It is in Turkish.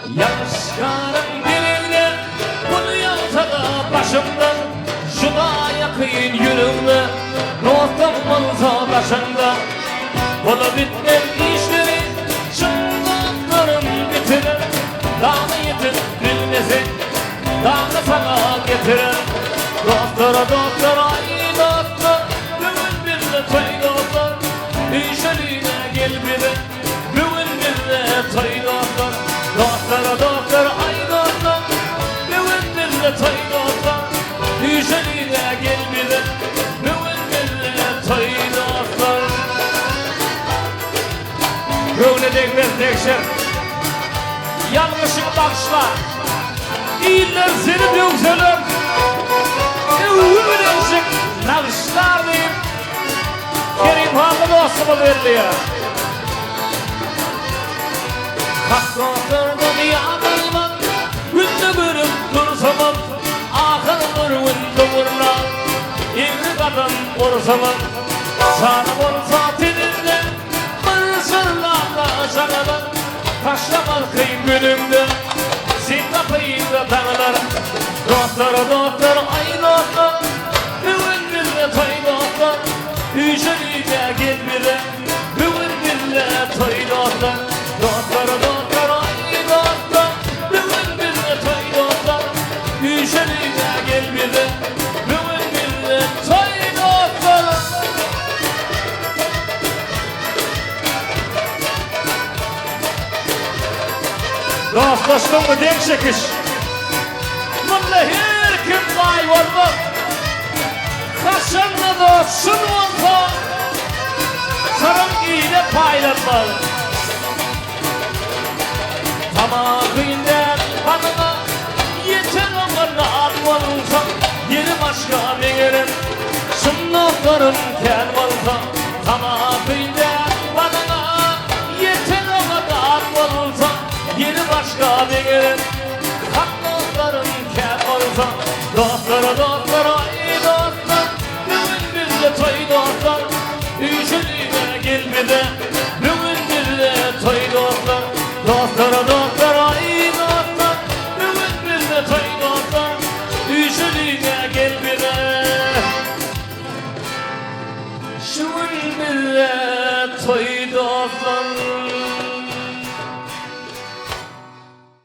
Yanlışlarım dilimde, bunu yalta da başımda. Şuna yakın yüreğimde, dostum olsa başında. Bunu bitmez işleri, şunluklarım bitirir. Dağını yitir bilmesin, dağını sana getirir. Doktora doktor ay doktor, bugün bir de toy doktor. İşlerine gel biri, bugün bir de toy doktor. Doktora doktor ay doktor, bugün bir de toy doktor. İşlerine gel biri, bugün bir de toy doktor. Böyle dekler dekşer, yanlışını bakışla. İyiler seni yükselir. Övülecek nalışlar deyip Kerim Hanlı dostuma veriliyor. Hakkı oturdum yanılmam, günde görüp dursamam. Ahır vurunda vurla, evli kadın vursamam. Sana vursa teninde, bir sırlarla şakadan. Taşlamaz kıyım günümde, sen kapıyla tanılar. Doktor doktor ay doktor, bugün bir de toy doktor. Üçeride gel bire, bugün bir de toy doktor. Doktor doktor ay doktor, bugün bir de toy doktor. Üçeride gel bire, bugün bir de toy doktor. Dostlaştın mı denk çekiş? Bununla her kim vay olma. Kaşınla da şun olsa, sarım iğne paylanmalı. Tamamıyla bana yeter ama almalıysa, yeni başka bir yerim, şunluklarım kel olsa. Tamamıyla bana yeter ama almalıysa, yeni başka bir yerim.